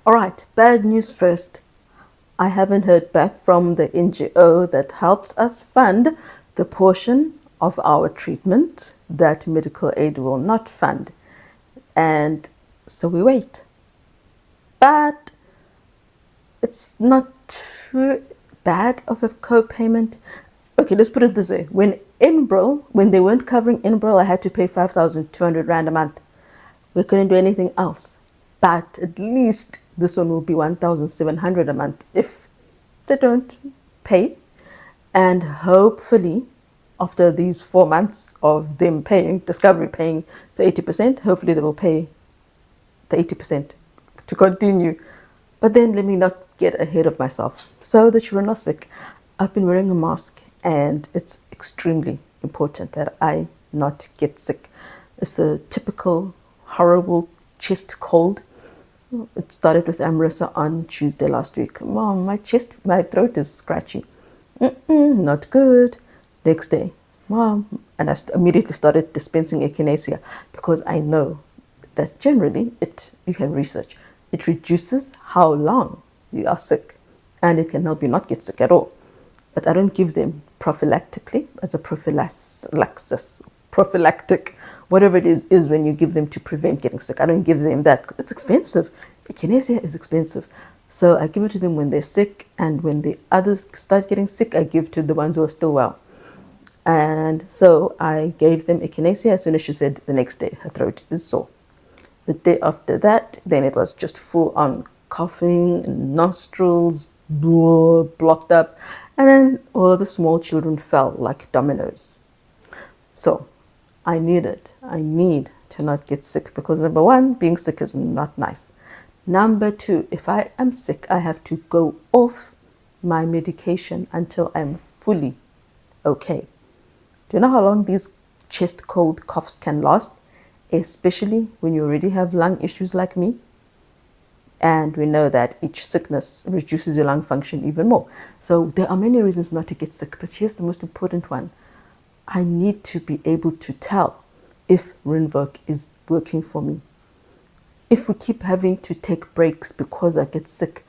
All right, bad news first. I haven't heard back from the NGO that helps us fund the portion of our treatment that medical aid will not fund. And so we wait. But it's not too bad of a co-payment. Okay, let's put it this way. When they weren't covering Enbrel, I had to pay 5,200 Rand a month. We couldn't do anything else. But at least this one will be 1,700 a month if they don't pay. And hopefully, after these 4 months of them paying, Discovery paying the 80%, hopefully they will pay the 80% to continue. But then let me not get ahead of myself. So the children are sick. I've been wearing a mask, and it's extremely important that I not get sick. It's the typical horrible chest cold. It started with Amrissa on Tuesday last week. Mom, my throat is scratchy. Not good. Next day, Mom, and I immediately started dispensing echinacea because I know that generally you can research, it reduces how long you are sick, and it can help you not get sick at all. But I don't give them prophylactically as a prophylactic, whatever it is when you give them to prevent getting sick. I don't give them that. It's expensive. Echinacea is expensive. So I give it to them when they're sick, and when the others start getting sick, I give to the ones who are still well. And so I gave them echinacea as soon as she said the next day her throat is sore. The day after that, then it was just full on coughing, nostrils blocked up, and then all the small children fell like dominoes. So I need to not get sick, because number one, being sick is not nice. Number two, if I am sick, I have to go off my medication until I'm fully okay. Do you know how long these chest cold coughs can last? Especially when you already have lung issues like me. And we know that each sickness reduces your lung function even more. So there are many reasons not to get sick, but here's the most important one. I need to be able to tell if Rinvoq is working for me. If we keep having to take breaks because I get sick,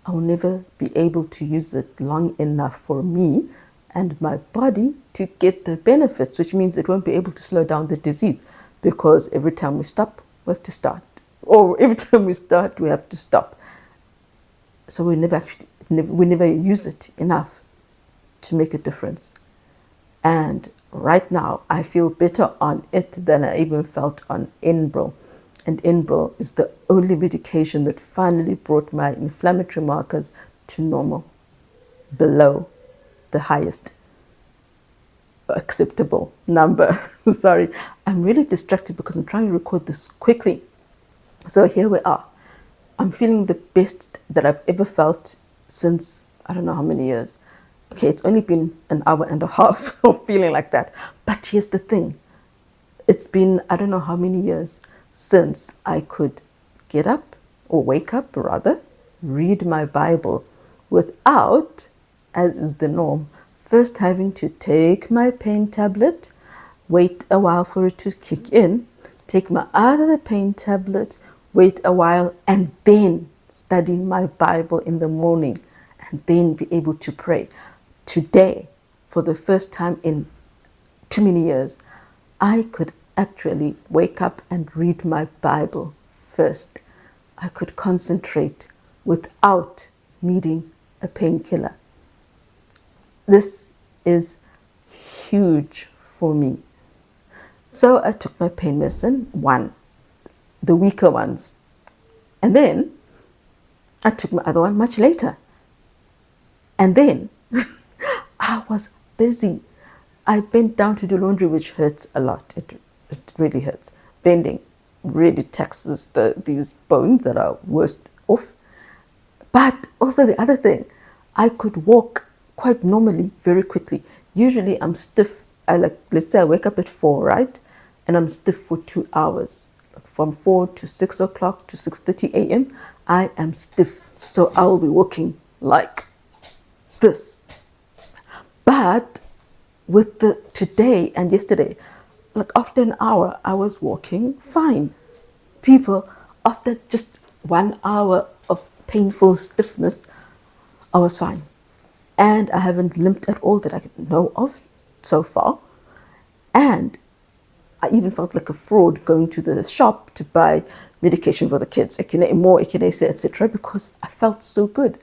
I'll never be able to use it long enough for me and my body to get the benefits, which means it won't be able to slow down the disease, because every time we stop, we have to start. Or every time we start, we have to stop. So we never use it enough to make a difference. And right now, I feel better on it than I even felt on Enbrel. And Enbrel is the only medication that finally brought my inflammatory markers to normal, below the highest acceptable number. Sorry, I'm really distracted because I'm trying to record this quickly. So here we are. I'm feeling the best that I've ever felt since I don't know how many years. Okay, it's only been an hour and a half of feeling like that. But here's the thing. It's been I don't know how many years since I could get up, or wake up rather, read my Bible without, as is the norm, first having to take my pain tablet, wait a while for it to kick in, take my other pain tablet, wait a while, and then study my Bible in the morning, and then be able to pray. Today, for the first time in too many years, I could actually wake up and read my Bible first. I could concentrate without needing a painkiller. This is huge for me. So I took my pain medicine, the weaker ones, and then I took my other one much later. And then I was busy. I bent down to do laundry, which hurts a lot. It really hurts. Bending really taxes these bones that are worst off. But also the other thing, I could walk quite normally very quickly. Usually I'm stiff. Let's say I wake up at 4, right? And I'm stiff for 2 hours. From 4 to 6 o'clock to 6:30 a.m., I am stiff. So I will be walking like this. But with today and yesterday, like after an hour, I was walking fine. People, after just 1 hour of painful stiffness, I was fine. And I haven't limped at all that I know of so far. And I even felt like a fraud going to the shop to buy medication for the kids, more echinacea, etc., because I felt so good.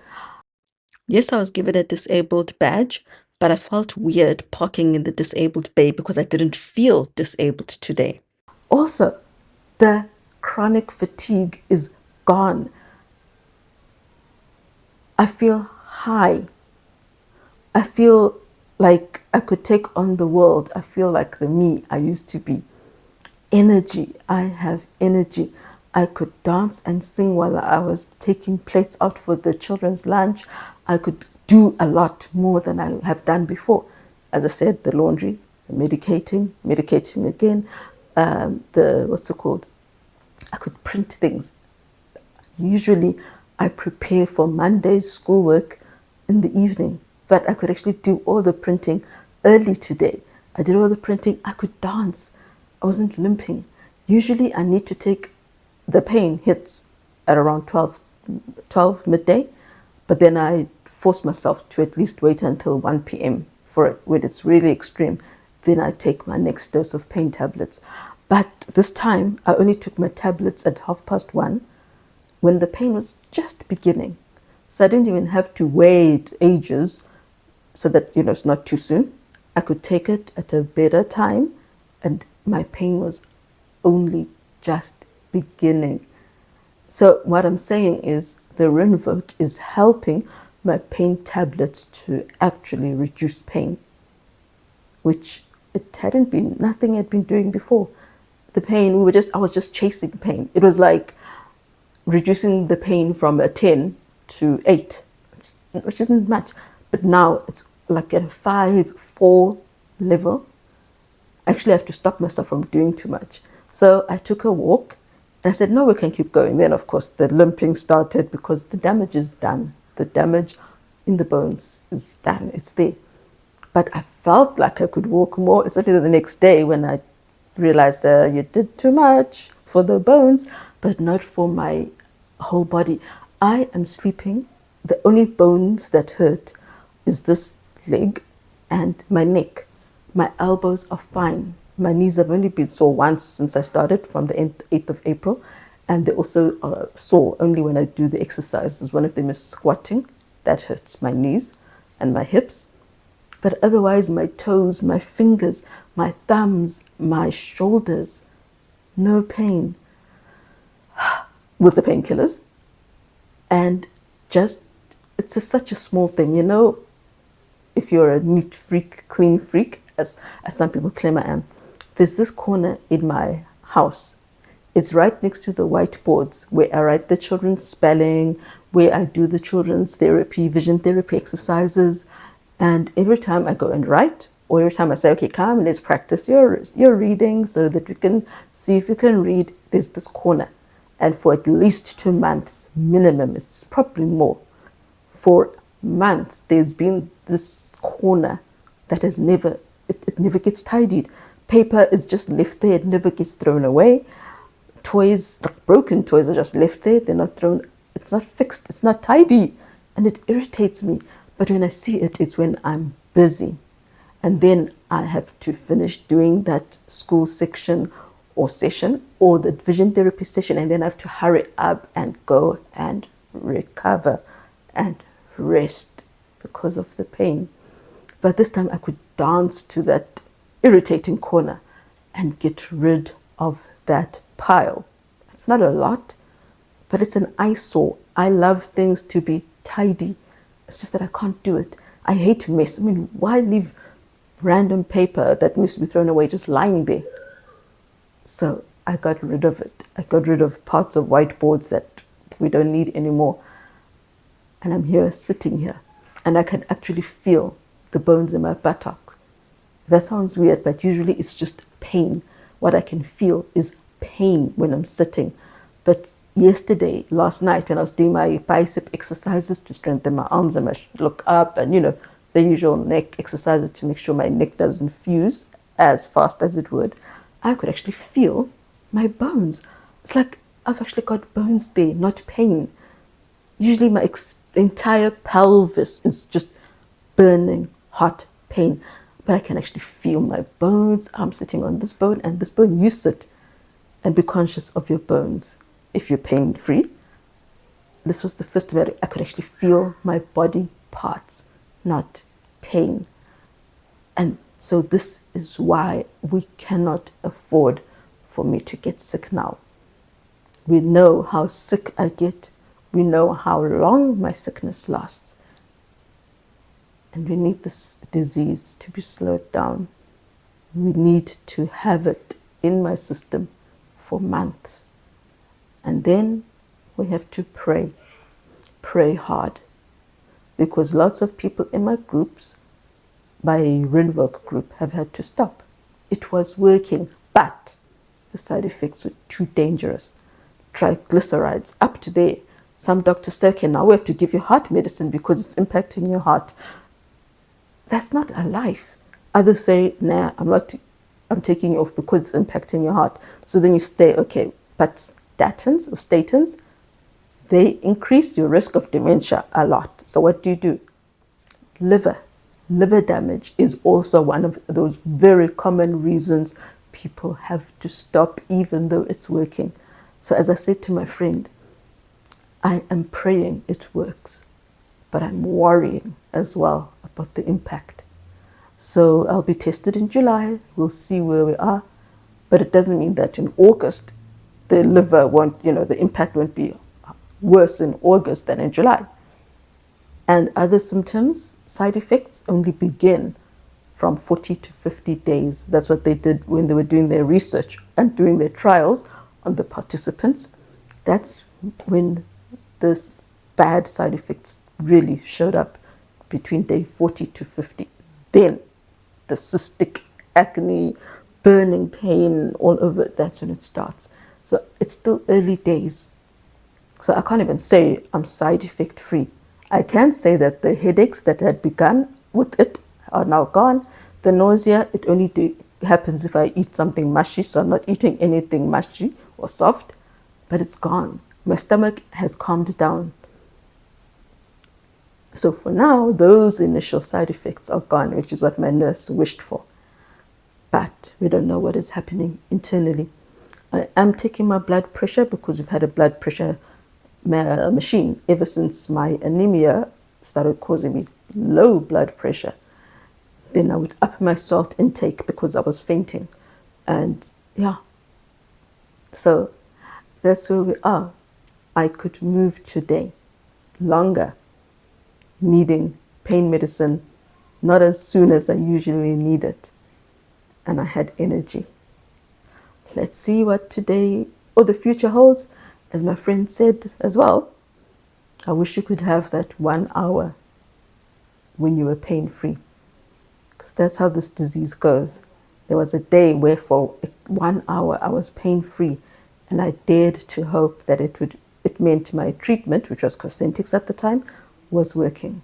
Yes, I was given a disabled badge, but I felt weird parking in the disabled bay because I didn't feel disabled today. Also, the chronic fatigue is gone. I feel high. I feel like I could take on the world. I feel like the me I used to be. Energy. I have energy. I could dance and sing while I was taking plates out for the children's lunch. I could do a lot more than I have done before. As I said, the laundry, the medicating again, what's it called? I could print things. Usually I prepare for Monday's schoolwork in the evening, but I could actually do all the printing early today. I did all the printing. I could dance. I wasn't limping. Usually I need to take, the pain hits at around 12 midday, but then I force myself to at least wait until 1 p.m. for it. When it's really extreme, then I take my next dose of pain tablets. But this time I only took my tablets at 1:30 when the pain was just beginning. So I didn't even have to wait ages so that, it's not too soon. I could take it at a better time, and my pain was only just beginning. So what I'm saying is the Rinvoq is helping my pain tablets to actually reduce pain, which nothing had been doing before. The pain, I was just chasing pain. It was like reducing the pain from a 10 to 8, which isn't much. But now it's like at a 5-4 level. Actually, I have to stop myself from doing too much. So I took a walk and I said, no, we can keep going. Then, of course, the limping started because the damage is done. The damage in the bones is done. It's there. But I felt like I could walk more. It's only the next day when I realized that you did too much for the bones, but not for my whole body. I am sleeping. The only bones that hurt is this leg and my neck. My elbows are fine. My knees have only been sore once since I started from the 8th of April. And they also are sore only when I do the exercises. One of them is squatting. That hurts my knees and my hips. But otherwise, my toes, my fingers, my thumbs, my shoulders, no pain with the painkillers. And it's such a small thing, if you're a neat freak, clean freak, as some people claim I am. There's this corner in my house. It's right next to the whiteboards where I write the children's spelling, where I do the children's therapy, vision therapy exercises. And every time I go and write, or every time I say, okay, come, let's practice your reading so that we can see if you can read, there's this corner. And for at least 2 months, minimum, it's probably more, for months, there's been this corner that has never, it never gets tidied. Paper is just left there, it never gets thrown away. Toys, like broken toys, are just left there, they're not thrown, it's not fixed, it's not tidy, and it irritates me. But when I see it, it's when I'm busy. And then I have to finish doing that school section or session or the vision therapy session, and then I have to hurry up and go and recover and rest because of the pain. But this time I could dance to that irritating corner and get rid of that pile. It's not a lot, but it's an eyesore. I love things to be tidy. It's just that I can't do it. I hate to mess. I mean, why leave random paper that needs to be thrown away just lying there? So I got rid of it. I got rid of parts of whiteboards that we don't need anymore. And I'm here, sitting here, and I can actually feel the bones in my buttocks. That sounds weird, but usually it's just pain. What I can feel is pain when I'm sitting. But last night, when I was doing my bicep exercises to strengthen my arms and look up, and the usual neck exercises to make sure my neck doesn't fuse as fast as it would, I could actually feel my bones. It's like I've actually got bones there, not pain. Usually my entire pelvis is just burning, hot pain. But I can actually feel my bones. I'm sitting on this bone and this bone. You sit and be conscious of your bones. If you're pain free, this was the first time I could actually feel my body parts, not pain. And so this is why we cannot afford for me to get sick now. We know how sick I get. We know how long my sickness lasts. And we need this disease to be slowed down. We need to have it in my system for months. And then we have to pray. Pray hard. Because lots of people in my groups, my Rinvoq group, have had to stop. It was working, but the side effects were too dangerous. Triglycerides up to there. Some doctors say, okay, now we have to give you heart medicine because it's impacting your heart. That's not a life. Others say, nah, I'm taking you off because it's impacting your heart. So then you stay, okay, but statins, they increase your risk of dementia a lot. So what do? Liver damage is also one of those very common reasons people have to stop even though it's working. So as I said to my friend, I am praying it works, but I'm worrying as well about the impact. So I'll be tested in July. We'll see where we are. But it doesn't mean that in August, the liver won't, the impact won't be worse in August than in July. And other symptoms, side effects, only begin from 40 to 50 days. That's what they did when they were doing their research and doing their trials on the participants. That's when this bad side effects really showed up, between day 40 to 50. Then the cystic acne, burning pain all over, that's when it starts. So it's still early days. So I can't even say I'm side effect free. I can say that the headaches that had begun with it are now gone. The nausea, it only happens if I eat something mushy, so I'm not eating anything mushy or soft, but it's gone. My stomach has calmed down. So for now, those initial side effects are gone, which is what my nurse wished for. But we don't know what is happening internally. I am taking my blood pressure because we've had a blood pressure machine ever since my anemia started causing me low blood pressure. Then I would up my salt intake because I was fainting. And yeah, so that's where we are. I could move today, longer, needing pain medicine, not as soon as I usually need it. And I had energy. Let's see what today or the future holds. As my friend said as well, I wish you could have that 1 hour when you were pain-free, because that's how this disease goes. There was a day where for 1 hour I was pain-free, and I dared to hope that it meant my treatment, which was Cosentix at the time, was working.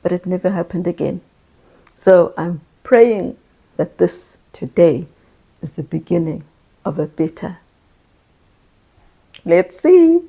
But it never happened again. So I'm praying that this today is the beginning of a better. Let's see.